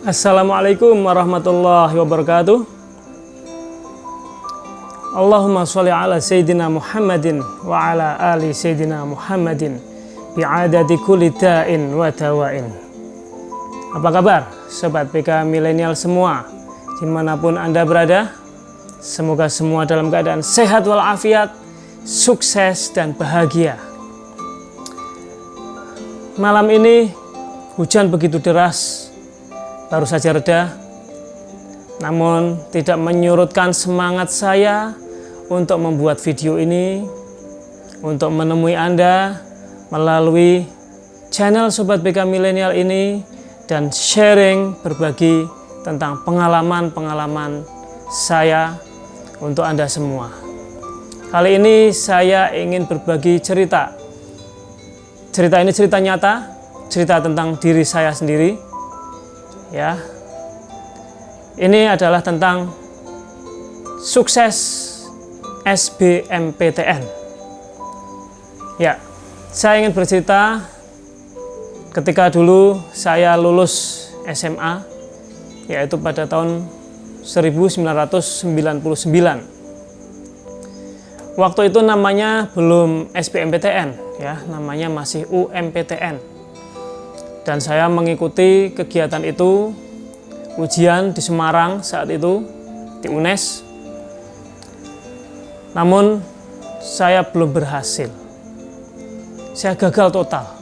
Assalamualaikum warahmatullahi wabarakatuh. Allahumma sholli ala Sayyidina Muhammadin wa ala ali Sayyidina Muhammadin bi'adadi kulli da'in wa dawa'in. Apa kabar Sobat PK Milenial semua dimanapun Anda berada? Semoga semua dalam keadaan sehat walafiat, sukses dan bahagia. Malam ini hujan begitu deras, baru saja reda, namun tidak menyurutkan semangat saya untuk membuat video ini, untuk menemui Anda melalui channel Sobat PK Milenial ini dan sharing, berbagi tentang pengalaman-pengalaman saya untuk Anda semua. Kali ini saya ingin berbagi cerita. Cerita ini cerita nyata, cerita tentang diri saya sendiri. Ya, ini adalah tentang sukses SBMPTN. Ya, saya ingin bercerita ketika dulu saya lulus SMA, yaitu pada tahun 1999. Waktu itu namanya belum SBMPTN, ya, namanya masih UMPTN. Dan saya mengikuti kegiatan itu, ujian di Semarang saat itu, di UNES. Namun saya belum berhasil. Saya gagal total.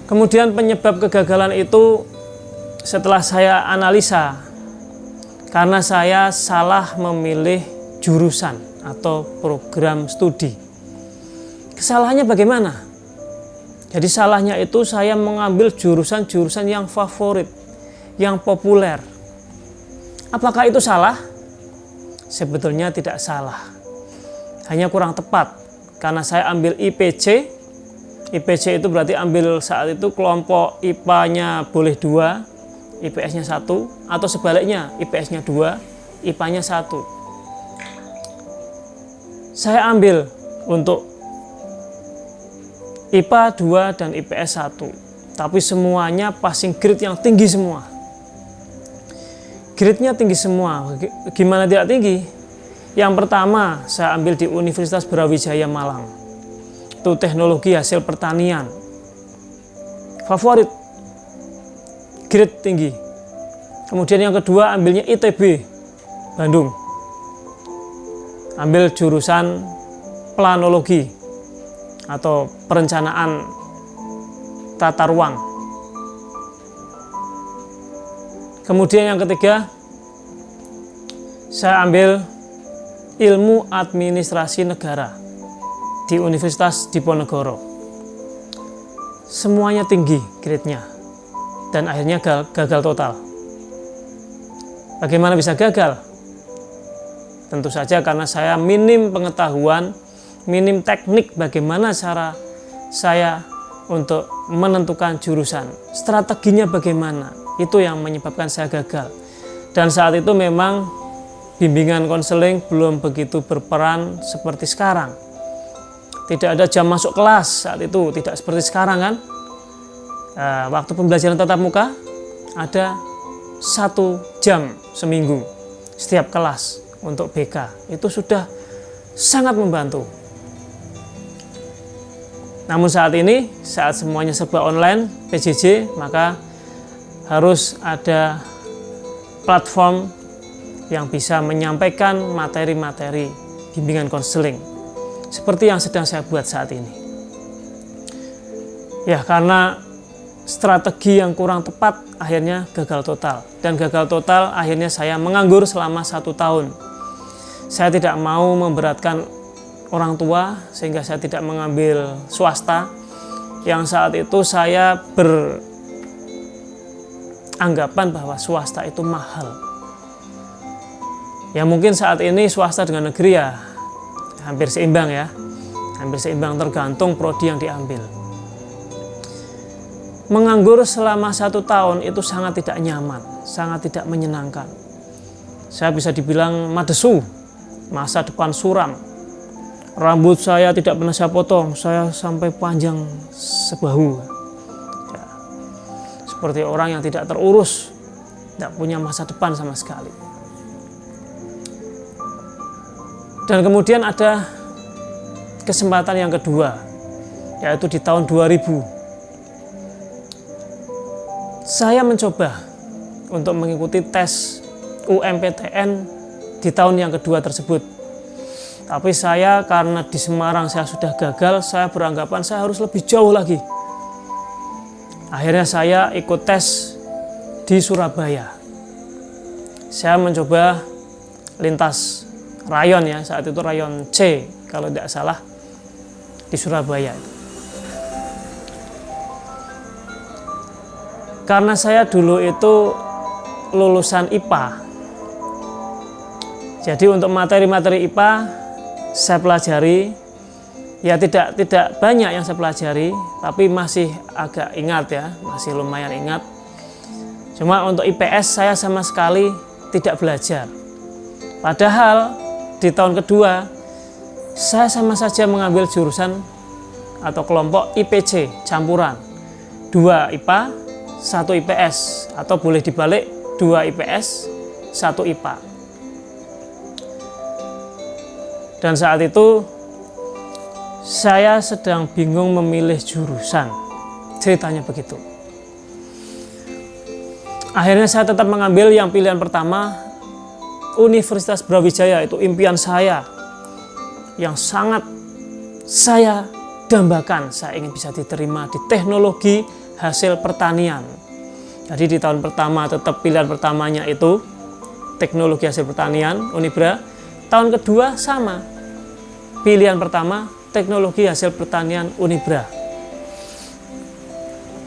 Kemudian penyebab kegagalan itu setelah saya analisa, karena saya salah memilih jurusan atau program studi. Kesalahannya bagaimana? Jadi salahnya itu saya mengambil jurusan-jurusan yang favorit, yang populer. Apakah itu salah? Sebetulnya tidak salah. Hanya kurang tepat. Karena saya ambil IPC. IPC itu berarti ambil saat itu kelompok IPA-nya boleh 2, IPS-nya 1. Atau sebaliknya, IPS-nya 2, IPA-nya 1. Saya ambil untuk IPA 2 dan IPS 1, tapi semuanya passing grade yang tinggi semua. Grade-nya tinggi semua. Gimana tidak tinggi? Yang pertama saya ambil di Universitas Brawijaya Malang. Itu teknologi hasil pertanian. Favorit. Grade tinggi. Kemudian yang kedua ambilnya ITB Bandung. Ambil jurusan planologi atau perencanaan tata ruang. Kemudian yang ketiga, saya ambil ilmu administrasi negara di Universitas Diponegoro. Semuanya tinggi grade-nya dan akhirnya gagal total. Bagaimana bisa gagal? Tentu saja karena saya minim pengetahuan, minim teknik bagaimana cara saya untuk menentukan jurusan, strateginya bagaimana, itu yang menyebabkan saya gagal. Dan saat itu memang bimbingan konseling belum begitu berperan seperti sekarang. Tidak ada jam masuk kelas saat itu, tidak seperti sekarang kan. Waktu pembelajaran tatap muka ada 1 jam seminggu setiap kelas untuk BK, itu sudah sangat membantu. Namun saat ini, saat semuanya serba online, PJJ, maka harus ada platform yang bisa menyampaikan materi-materi bimbingan konseling seperti yang sedang saya buat saat ini. Ya, karena strategi yang kurang tepat, akhirnya gagal total. Dan gagal total, akhirnya saya menganggur selama 1 tahun. Saya tidak mau memberatkan orang tua, sehingga saya tidak mengambil swasta yang saat itu saya beranggapan bahwa swasta itu mahal. Ya mungkin saat ini swasta dengan negeri ya hampir seimbang ya, hampir seimbang tergantung prodi yang diambil. Menganggur selama 1 tahun itu sangat tidak nyaman, sangat tidak menyenangkan. Saya bisa dibilang madesu, masa depan suram. Rambut saya tidak pernah saya potong, saya sampai panjang sebahu. Ya. seperti orang yang tidak terurus, tidak punya masa depan sama sekali. Dan kemudian ada kesempatan yang kedua, yaitu di tahun 2000. Saya mencoba untuk mengikuti tes UMPTN di tahun yang kedua tersebut. Tapi saya karena di Semarang saya sudah gagal, saya beranggapan saya harus lebih jauh lagi. Akhirnya saya ikut tes di Surabaya. Saya mencoba lintas rayon ya, saat itu rayon C kalau tidak salah di Surabaya. Karena saya dulu itu lulusan IPA. Jadi untuk materi-materi IPA saya pelajari, ya tidak banyak yang saya pelajari, tapi masih agak ingat ya, masih lumayan ingat. Cuma untuk IPS saya sama sekali tidak belajar. Padahal di tahun kedua saya sama saja mengambil jurusan atau kelompok IPC campuran, 2 IPA 1 IPS, atau boleh dibalik 2 IPS 1 IPA. Dan saat itu saya sedang bingung memilih jurusan, ceritanya begitu. Akhirnya saya tetap mengambil yang pilihan pertama, Universitas Brawijaya. Itu impian saya yang sangat saya dambakan. Saya ingin bisa diterima di teknologi hasil pertanian. Jadi di tahun pertama tetap pilihan pertamanya itu teknologi hasil pertanian Unibra. Tahun kedua sama, pilihan pertama teknologi hasil pertanian Unibra.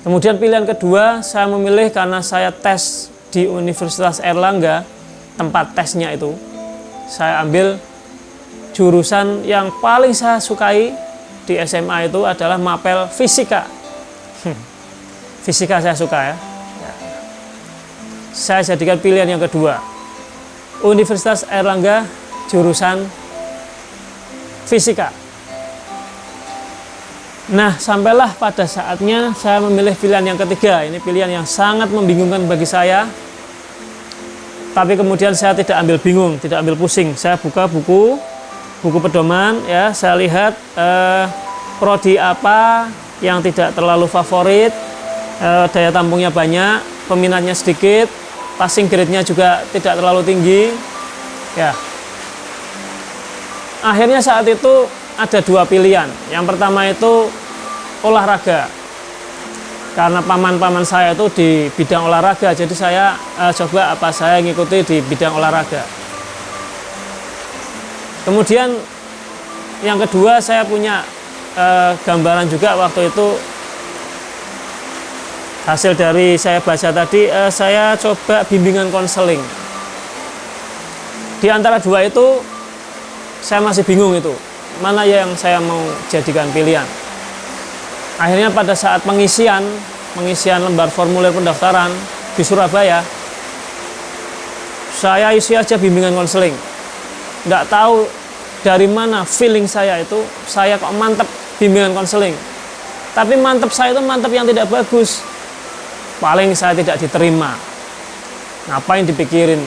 Kemudian pilihan kedua saya memilih karena saya tes di Universitas Airlangga, tempat tesnya itu saya ambil jurusan yang paling saya sukai di SMA itu adalah mapel fisika. Fisika saya suka ya. Saya jadikan pilihan yang kedua, Universitas Airlangga jurusan fisika. Nah, sampailah pada saatnya saya memilih pilihan yang ketiga. Ini pilihan yang sangat membingungkan bagi saya. Tapi kemudian saya tidak ambil bingung, tidak ambil pusing. Saya buka buku pedoman ya, saya lihat prodi apa yang tidak terlalu favorit, daya tampungnya banyak, peminatnya sedikit, passing grade-nya juga tidak terlalu tinggi ya. Akhirnya saat itu ada 2 pilihan. Yang pertama itu olahraga, karena paman-paman saya itu di bidang olahraga, jadi saya coba apa saya ngikuti di bidang olahraga. Kemudian yang kedua saya punya gambaran juga waktu itu. Hasil dari saya baca tadi, saya coba bimbingan konseling. Di antara 2 itu, saya masih bingung itu, mana yang saya mau jadikan pilihan. Akhirnya pada saat pengisian lembar formulir pendaftaran di Surabaya, saya isi aja bimbingan konseling. Nggak tahu dari mana feeling saya itu, saya kok mantep bimbingan konseling. Tapi mantep saya itu mantep yang tidak bagus. Paling saya tidak diterima. Ngapain dipikirin?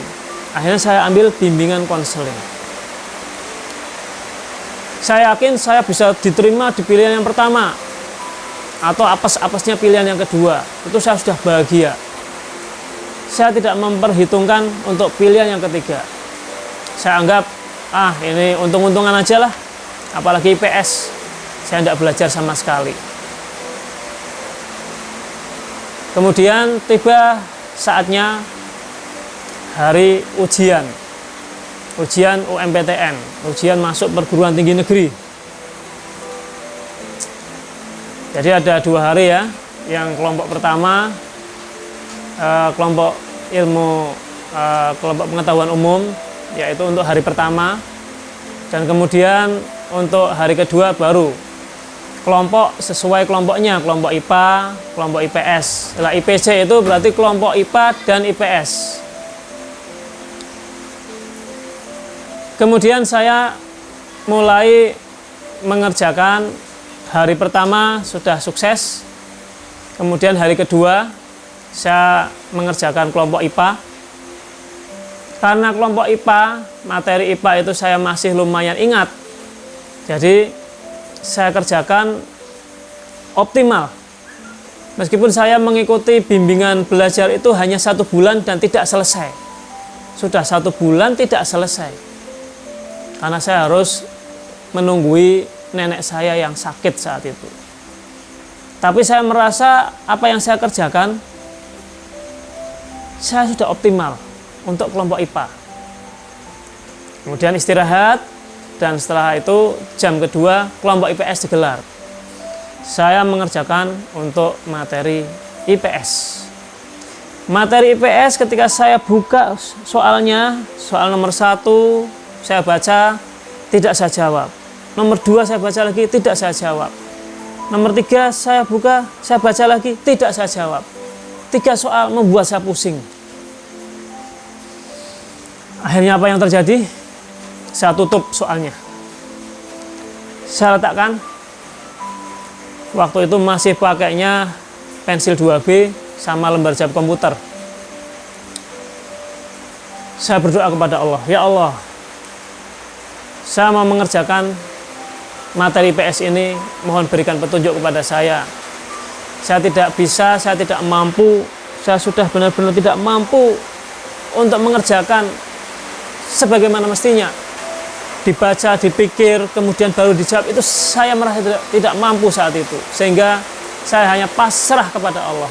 Akhirnya saya ambil bimbingan konseling. Saya yakin saya bisa diterima di pilihan yang pertama, atau apes-apesnya pilihan yang kedua. Itu saya sudah bahagia. Saya tidak memperhitungkan untuk pilihan yang ketiga. Saya anggap, ini untung-untungan aja lah. Apalagi IPS, saya tidak belajar sama sekali. Kemudian tiba saatnya hari ujian UMPTN, ujian masuk perguruan tinggi negeri. Jadi ada 2 hari ya, yang kelompok pertama kelompok ilmu kelompok pengetahuan umum, yaitu untuk hari pertama, dan kemudian untuk hari kedua baru kelompok sesuai kelompoknya, kelompok IPA, kelompok IPS. Setelah IPC itu berarti kelompok IPA dan IPS. Kemudian saya mulai mengerjakan hari pertama sudah sukses. Kemudian hari kedua saya mengerjakan kelompok IPA. Karena kelompok IPA, materi IPA itu saya masih lumayan ingat. Jadi saya kerjakan optimal. Meskipun saya mengikuti bimbingan belajar itu hanya 1 bulan dan tidak selesai. Sudah 1 bulan tidak selesai. Karena saya harus menunggui nenek saya yang sakit saat itu. Tapi saya merasa apa yang saya kerjakan, saya sudah optimal untuk kelompok IPA. Kemudian istirahat, dan setelah itu jam kedua kelompok IPS digelar. Saya mengerjakan untuk materi IPS. Materi IPS ketika saya buka soalnya, soal nomor 1 saya baca, tidak saya jawab. Nomor 2 saya baca lagi, tidak saya jawab. Nomor 3 saya buka, saya baca lagi, tidak saya jawab. 3 soal membuat saya pusing. Akhirnya apa yang terjadi? Saya tutup soalnya. Saya letakkan. Waktu itu masih pakainya pensil 2B sama lembar jam komputer. Saya berdoa kepada Allah, ya Allah, saya mau mengerjakan materi IPS ini, mohon berikan petunjuk kepada saya. Saya tidak bisa, saya tidak mampu, saya sudah benar-benar tidak mampu untuk mengerjakan sebagaimana mestinya. Dibaca, dipikir, kemudian baru dijawab, itu saya merasa tidak mampu saat itu. Sehingga saya hanya pasrah kepada Allah.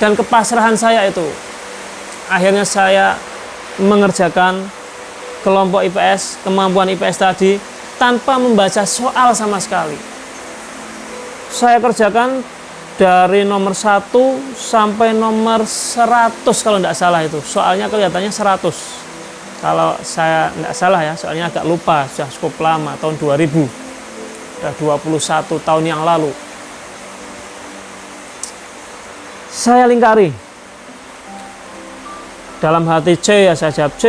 Dan kepasrahan saya itu, akhirnya saya mengerjakan kelompok IPS, kemampuan IPS tadi, tanpa membaca soal sama sekali. Saya kerjakan dari nomor 1 sampai nomor 100 kalau tidak salah itu. Soalnya kelihatannya 100. Kalau saya tidak salah ya, soalnya agak lupa, sudah cukup lama, tahun 2000. Sudah 21 tahun yang lalu. Saya lingkari. Dalam hati C ya saya jawab C,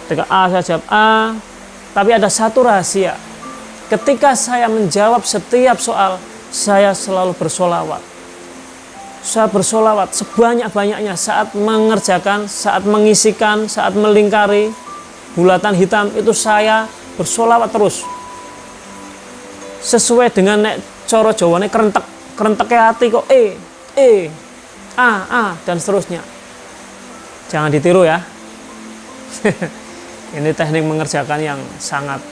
ketika A saya jawab A. Tapi ada satu rahasia. Ketika saya menjawab setiap soal, saya selalu bersolawat. Saya bersolawat sebanyak-banyaknya saat mengerjakan, saat mengisikan, saat melingkari bulatan hitam itu saya bersolawat terus. Sesuai dengan nek coro jawane kerentek hati kok A dan seterusnya. Jangan ditiru ya. Ini teknik mengerjakan yang sangat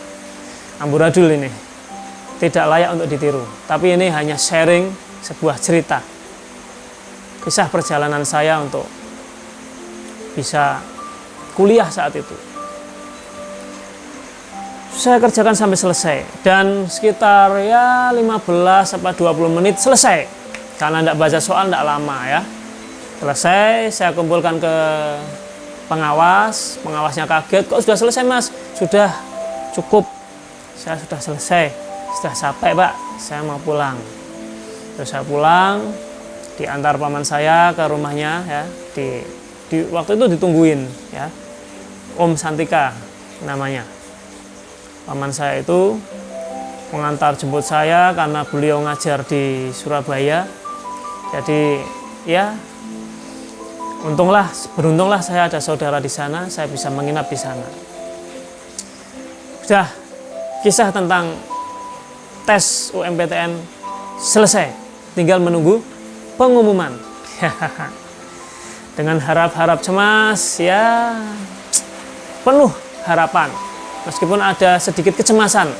amburadul ini. Tidak layak untuk ditiru. Tapi ini hanya sharing sebuah cerita. Kisah perjalanan saya untuk bisa kuliah saat itu. Saya kerjakan sampai selesai. Dan sekitar ya 15 sampai 20 menit selesai. Karena tidak baca soal tidak lama ya. Selesai, saya kumpulkan ke pengawas. Pengawasnya kaget, kok sudah selesai mas? Sudah, cukup. Saya sudah selesai. Sudah sampai pak, saya mau pulang. Terus saya pulang. Diantar paman saya ke rumahnya ya, di waktu itu ditungguin ya, Om Santika namanya. Paman saya itu mengantar jemput saya karena beliau ngajar di Surabaya. Jadi ya beruntunglah saya ada saudara di sana, saya bisa menginap di sana. Sudah, kisah tentang tes UMPTN selesai, tinggal menunggu pengumuman. Dengan harap-harap cemas ya, penuh harapan meskipun ada sedikit kecemasan.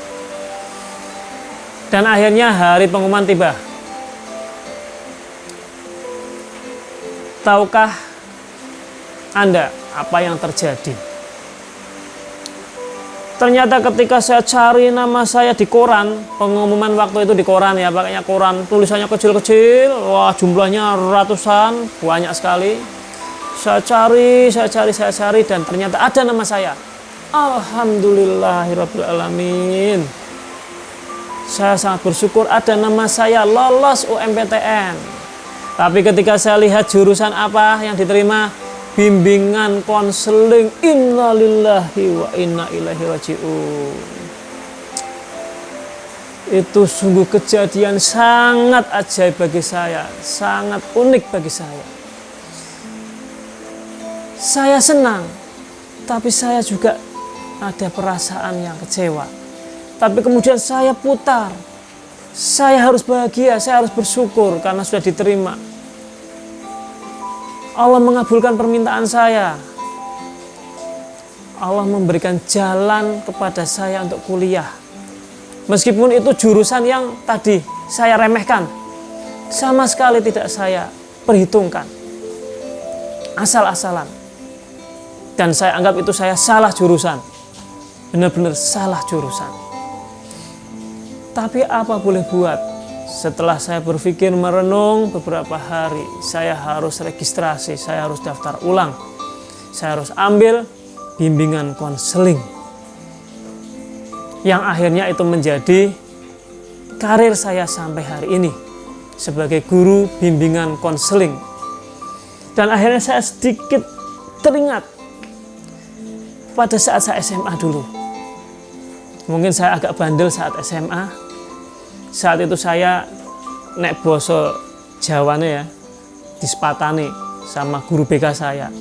Dan akhirnya hari pengumuman tiba. Tahukah Anda apa yang terjadi? Ternyata ketika saya cari nama saya di koran, pengumuman waktu itu di koran ya, pakainya koran, tulisannya kecil-kecil, wah jumlahnya ratusan, banyak sekali. Saya cari, dan ternyata ada nama saya. Alhamdulillahirrabbilalamin. Saya sangat bersyukur ada nama saya lolos UMPTN. Tapi ketika saya lihat jurusan apa yang diterima, bimbingan konseling, innalillahi wa inna ilaihi raji'un. Itu sungguh kejadian sangat ajaib bagi saya, sangat unik bagi saya. Saya senang, tapi saya juga ada perasaan yang kecewa. Tapi kemudian saya putar. Saya harus bahagia, saya harus bersyukur karena sudah diterima. Allah mengabulkan permintaan saya. Allah memberikan jalan kepada saya untuk kuliah. Meskipun itu jurusan yang tadi saya remehkan, sama sekali tidak saya perhitungkan. Asal-asalan. Dan saya anggap itu saya salah jurusan. Benar-benar salah jurusan. Tapi apa boleh buat, setelah saya berpikir merenung beberapa hari, saya harus registrasi, saya harus daftar ulang, saya harus ambil bimbingan konseling. Yang akhirnya itu menjadi karir saya sampai hari ini sebagai guru bimbingan konseling. Dan akhirnya saya sedikit teringat pada saat saya SMA dulu. Mungkin saya agak bandel saat SMA. Saat itu saya nek boso Jawane ya, dispatani sama guru BK saya.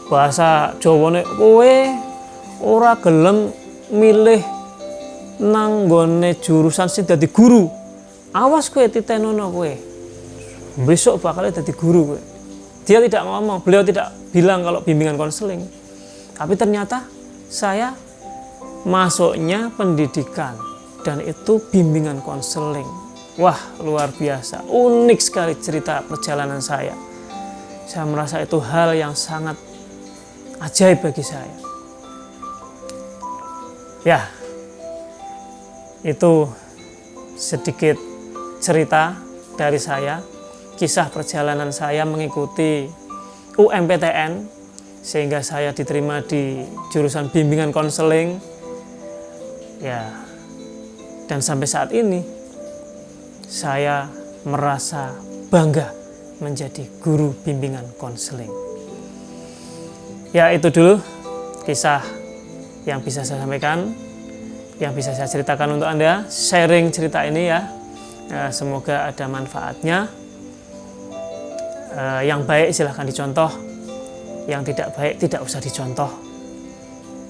Bahasa Jawane, kowe ora gelem milih nang nggone jurusan sing dadi guru. Awas kowe titenono kowe. Besok bakal dadi guru kowe. Dia tidak ngomong, beliau tidak bilang kalau bimbingan konseling. Tapi ternyata saya masuknya pendidikan dan itu bimbingan konseling. Wah, luar biasa, unik sekali cerita perjalanan saya. Saya merasa itu hal yang sangat ajaib bagi saya. Ya, itu sedikit cerita dari saya, kisah perjalanan saya mengikuti UMPTN sehingga saya diterima di jurusan bimbingan konseling. Ya, dan sampai saat ini saya merasa bangga menjadi guru bimbingan konseling. Ya, itu dulu kisah yang bisa saya sampaikan, yang bisa saya ceritakan untuk Anda. Sharing cerita ini ya, semoga ada manfaatnya. Yang baik silahkan dicontoh, yang tidak baik tidak usah dicontoh.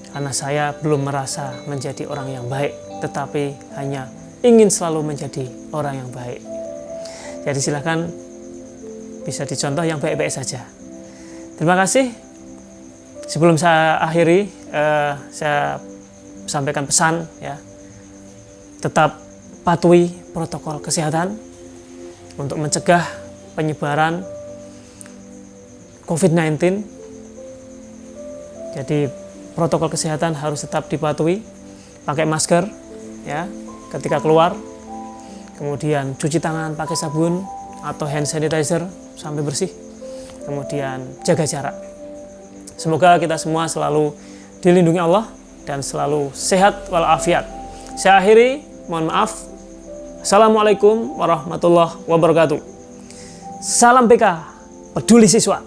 Karena saya belum merasa menjadi orang yang baik, tetapi hanya ingin selalu menjadi orang yang baik. Jadi silakan bisa dicontoh yang baik-baik saja. Terima kasih. Sebelum saya akhiri, saya sampaikan pesan ya. Tetap patuhi protokol kesehatan untuk mencegah penyebaran COVID-19. Jadi protokol kesehatan harus tetap dipatuhi, pakai masker ya ketika keluar, kemudian cuci tangan pakai sabun atau hand sanitizer sampai bersih, kemudian jaga jarak. Semoga kita semua selalu dilindungi Allah dan selalu sehat walafiat. Saya akhiri, mohon maaf. Assalamualaikum warahmatullahi wabarakatuh. Salam BK, peduli siswa.